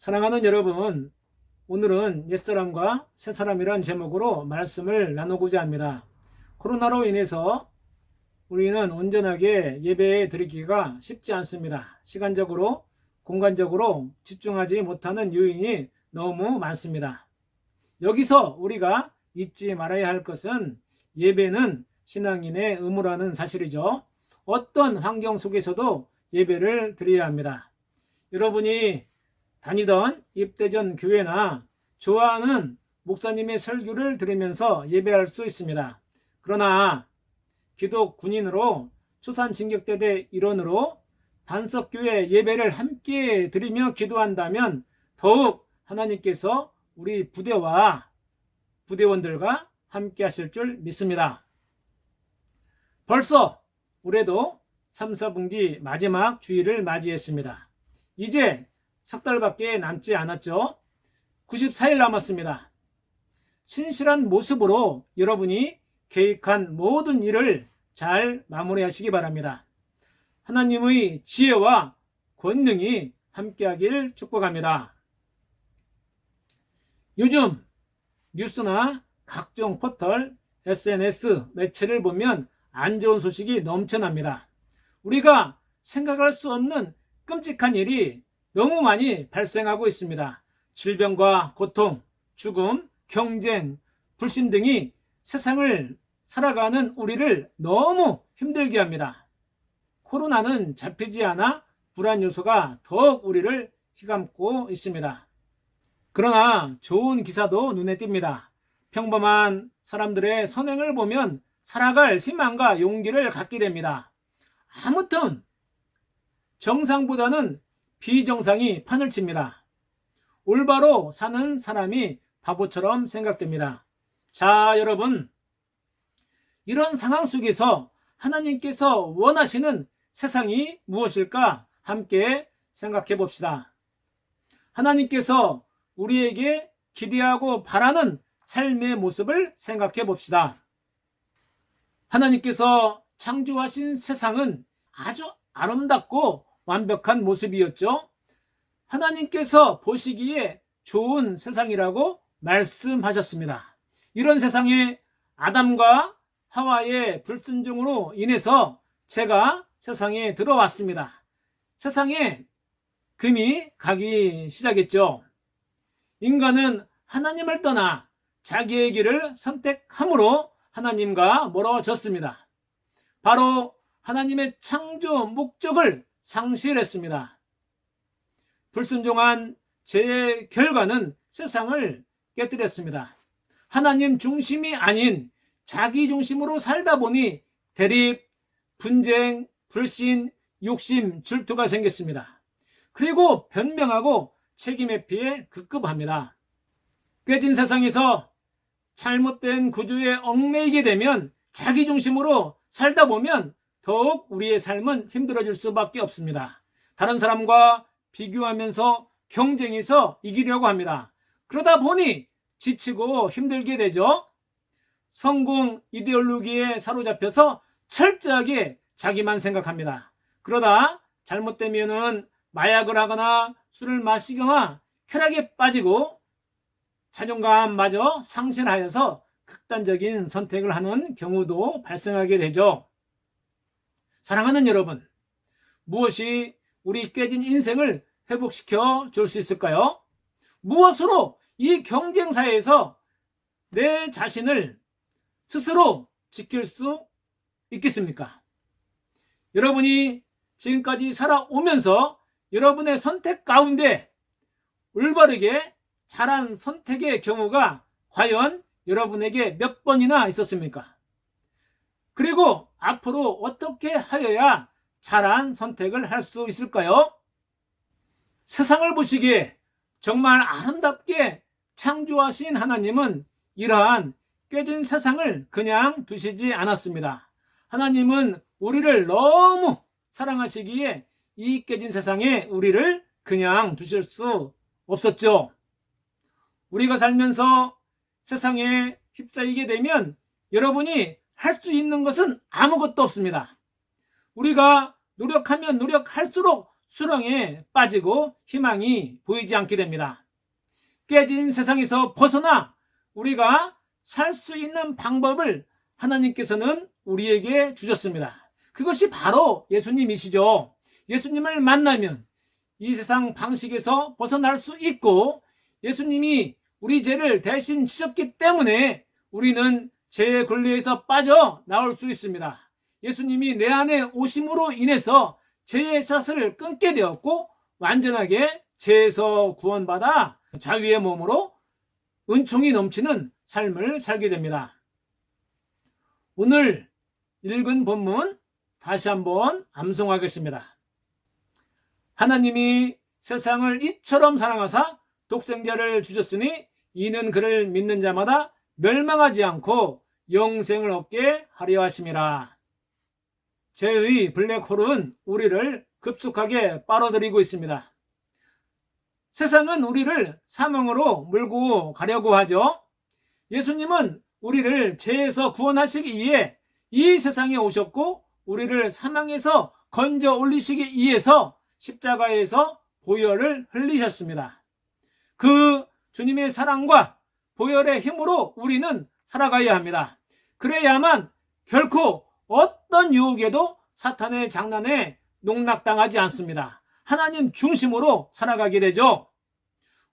사랑하는 여러분, 오늘은 옛사람과 새사람이란 제목으로 말씀을 나누고자 합니다. 코로나로 인해서 우리는 온전하게 예배 드리기가 쉽지 않습니다. 시간적으로, 공간적으로 집중하지 못하는 요인이 너무 많습니다. 여기서 우리가 잊지 말아야 할 것은 예배는 신앙인의 의무라는 사실이죠. 어떤 환경 속에서도 예배를 드려야 합니다. 여러분이 다니던 입대전 교회나 좋아하는 목사님의 설교를 들으면서 예배할 수 있습니다. 그러나 기독 군인으로 초산 징격대대 일원으로 반석교회 예배를 함께 드리며 기도한다면 더욱 하나님께서 우리 부대와 부대원들과 함께 하실 줄 믿습니다. 벌써 올해도 3, 4분기 마지막 주일을 맞이했습니다. 이제 석 달밖에 남지 않았죠. 94일 남았습니다. 신실한 모습으로 여러분이 계획한 모든 일을 잘 마무리하시기 바랍니다. 하나님의 지혜와 권능이 함께하길 축복합니다. 요즘 뉴스나 각종 포털, SNS 매체를 보면 안 좋은 소식이 넘쳐납니다. 우리가 생각할 수 없는 끔찍한 일이 너무 많이 발생하고 있습니다. 질병과 고통, 죽음, 경쟁, 불신 등이 세상을 살아가는 우리를 너무 힘들게 합니다. 코로나는 잡히지 않아 불안 요소가 더욱 우리를 휘감고 있습니다. 그러나 좋은 기사도 눈에 띕니다. 평범한 사람들의 선행을 보면 살아갈 희망과 용기를 갖게 됩니다. 아무튼 정상보다는 비정상이 판을 칩니다. 올바로 사는 사람이 바보처럼 생각됩니다. 자, 여러분, 이런 상황 속에서 하나님께서 원하시는 세상이 무엇일까 함께 생각해 봅시다. 하나님께서 우리에게 기대하고 바라는 삶의 모습을 생각해 봅시다. 하나님께서 창조하신 세상은 아주 아름답고 완벽한 모습이었죠. 하나님께서 보시기에 좋은 세상이라고 말씀하셨습니다. 이런 세상에 아담과 하와의 불순종으로 인해서 죄가 세상에 들어왔습니다. 세상에 금이 가기 시작했죠. 인간은 하나님을 떠나 자기의 길을 선택함으로 하나님과 멀어졌습니다. 바로 하나님의 창조 목적을 상실했습니다. 불순종한 죄의 결과는 세상을 깨뜨렸습니다. 하나님 중심이 아닌 자기 중심으로 살다 보니 대립, 분쟁, 불신, 욕심, 질투가 생겼습니다. 그리고 변명하고 책임의 피해 급급합니다. 깨진 세상에서 잘못된 구조에 얽매이게 되면 자기 중심으로 살다 보면 더욱 우리의 삶은 힘들어질 수밖에 없습니다. 다른 사람과 비교하면서 경쟁해서 이기려고 합니다. 그러다 보니 지치고 힘들게 되죠. 성공 이데올로기에 사로잡혀서 철저하게 자기만 생각합니다. 그러다 잘못되면은 마약을 하거나 술을 마시거나 쾌락에 빠지고 자존감마저 상실하여서 극단적인 선택을 하는 경우도 발생하게 되죠. 사랑하는 여러분, 무엇이 우리 깨진 인생을 회복시켜 줄 수 있을까요? 무엇으로 이 경쟁사에서 내 자신을 스스로 지킬 수 있겠습니까? 여러분이 지금까지 살아오면서 여러분의 선택 가운데 올바르게 잘한 선택의 경우가 과연 여러분에게 몇 번이나 있었습니까? 그리고 앞으로 어떻게 하여야 잘한 선택을 할 수 있을까요? 세상을 보시기에 정말 아름답게 창조하신 하나님은 이러한 깨진 세상을 그냥 두시지 않았습니다. 하나님은 우리를 너무 사랑하시기에 이 깨진 세상에 우리를 그냥 두실 수 없었죠. 우리가 살면서 세상에 휩싸이게 되면 여러분이 할 수 있는 것은 아무것도 없습니다. 우리가 노력하면 노력할수록 수렁에 빠지고 희망이 보이지 않게 됩니다. 깨진 세상에서 벗어나 우리가 살 수 있는 방법을 하나님께서는 우리에게 주셨습니다. 그것이 바로 예수님이시죠. 예수님을 만나면 이 세상 방식에서 벗어날 수 있고, 예수님이 우리 죄를 대신 지셨기 때문에 우리는 죄의 권리에서 빠져나올 수 있습니다. 예수님이 내 안에 오심으로 인해서 죄의 사슬을 끊게 되었고, 완전하게 죄에서 구원받아 자유의 몸으로 은총이 넘치는 삶을 살게 됩니다. 오늘 읽은 본문 다시 한번 암송하겠습니다. 하나님이 세상을 이처럼 사랑하사 독생자를 주셨으니 이는 그를 믿는 자마다 멸망하지 않고 영생을 얻게 하려 하심이라. 죄의 블랙홀은 우리를 급속하게 빨아들이고 있습니다. 세상은 우리를 사망으로 몰고 가려고 하죠. 예수님은 우리를 죄에서 구원하시기 위해 이 세상에 오셨고, 우리를 사망에서 건져 올리시기 위해서 십자가에서 보혈을 흘리셨습니다. 그 주님의 사랑과 보혈의 힘으로 우리는 살아가야 합니다. 그래야만 결코 어떤 유혹에도 사탄의 장난에 농락당하지 않습니다. 하나님 중심으로 살아가게 되죠.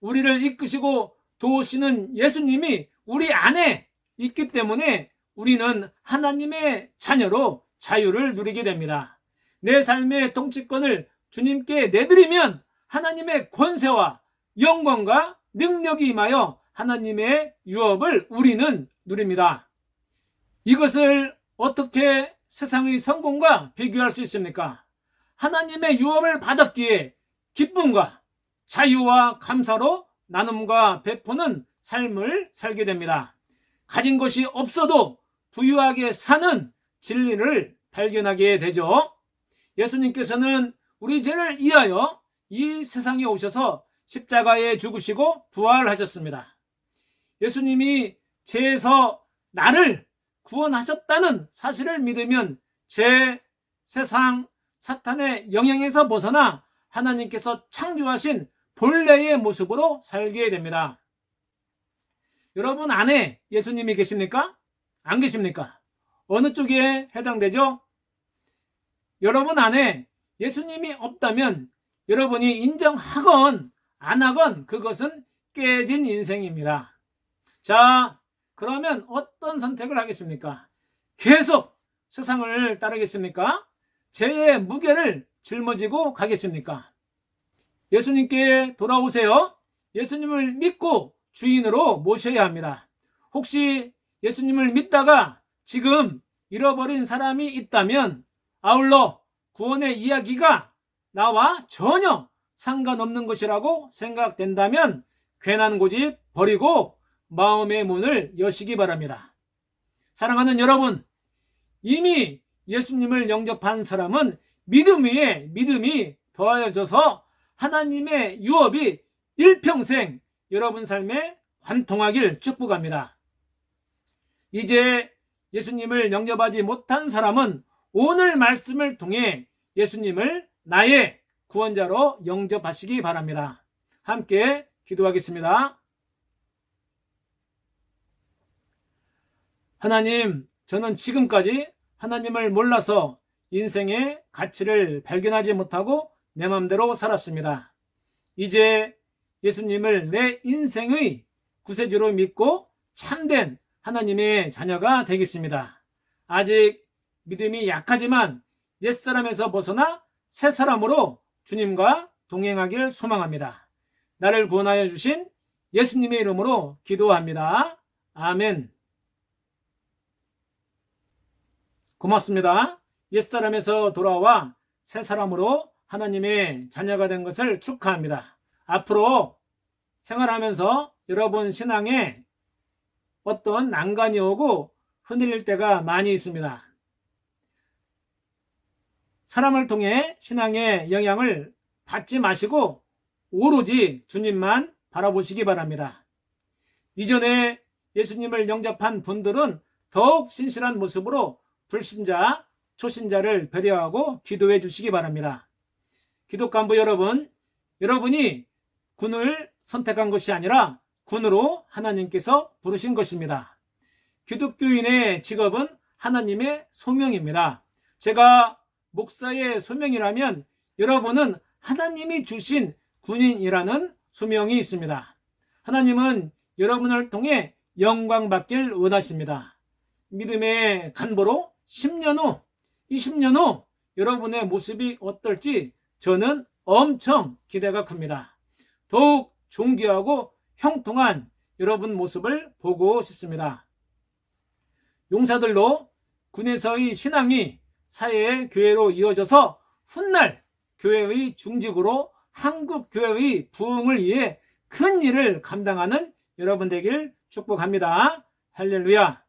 우리를 이끄시고 도우시는 예수님이 우리 안에 있기 때문에 우리는 하나님의 자녀로 자유를 누리게 됩니다. 내 삶의 통치권을 주님께 내드리면 하나님의 권세와 영광과 능력이 임하여 하나님의 유업을 우리는 누립니다. 이것을 어떻게 세상의 성공과 비교할 수 있습니까? 하나님의 유업을 받았기에 기쁨과 자유와 감사로 나눔과 베푸는 삶을 살게 됩니다. 가진 것이 없어도 부유하게 사는 진리를 발견하게 되죠. 예수님께서는 우리 죄를 위하여 이 세상에 오셔서 십자가에 죽으시고 부활하셨습니다. 예수님이 죄에서 나를 구원하셨다는 사실을 믿으면 죄, 세상, 사탄의 영향에서 벗어나 하나님께서 창조하신 본래의 모습으로 살게 됩니다. 여러분 안에 예수님이 계십니까? 안 계십니까? 어느 쪽에 해당되죠? 여러분 안에 예수님이 없다면 여러분이 인정하건 안 하건 그것은 깨진 인생입니다. 자, 그러면 어떤 선택을 하겠습니까? 계속 세상을 따르겠습니까? 죄의 무게를 짊어지고 가겠습니까? 예수님께 돌아오세요. 예수님을 믿고 주인으로 모셔야 합니다. 혹시 예수님을 믿다가 지금 잃어버린 사람이 있다면 아울러 구원의 이야기가 나와 전혀 상관없는 것이라고 생각된다면 괜한 고집 버리고 마음의 문을 여시기 바랍니다. 사랑하는 여러분, 이미 예수님을 영접한 사람은 믿음 위에 믿음이 더하여져서 하나님의 유업이 일평생 여러분 삶에 관통하길 축복합니다. 이제 예수님을 영접하지 못한 사람은 오늘 말씀을 통해 예수님을 나의 구원자로 영접하시기 바랍니다. 함께 기도하겠습니다. 하나님, 저는 지금까지 하나님을 몰라서 인생의 가치를 발견하지 못하고 내 맘대로 살았습니다. 이제 예수님을 내 인생의 구세주로 믿고 참된 하나님의 자녀가 되겠습니다. 아직 믿음이 약하지만 옛사람에서 벗어나 새사람으로 주님과 동행하길 소망합니다. 나를 구원하여 주신 예수님의 이름으로 기도합니다. 아멘. 고맙습니다. 옛사람에서 돌아와 새사람으로 하나님의 자녀가 된 것을 축하합니다. 앞으로 생활하면서 여러분 신앙에 어떤 난관이 오고 흔들릴 때가 많이 있습니다. 사람을 통해 신앙의 영향을 받지 마시고 오로지 주님만 바라보시기 바랍니다. 이전에 예수님을 영접한 분들은 더욱 신실한 모습으로 불신자, 초신자를 배려하고 기도해 주시기 바랍니다. 기독간부 여러분, 여러분이 군을 선택한 것이 아니라 군으로 하나님께서 부르신 것입니다. 기독교인의 직업은 하나님의 소명입니다. 제가 목사의 소명이라면 여러분은 하나님이 주신 군인이라는 소명이 있습니다. 하나님은 여러분을 통해 영광 받길 원하십니다. 믿음의 간보로 10년 후, 20년 후 여러분의 모습이 어떨지 저는 엄청 기대가 큽니다. 더욱 존귀하고 형통한 여러분 모습을 보고 싶습니다. 용사들로 군에서의 신앙이 사회의 교회로 이어져서 훗날 교회의 중직으로 한국 교회의 부흥을 위해 큰 일을 감당하는 여러분 되길 축복합니다. 할렐루야.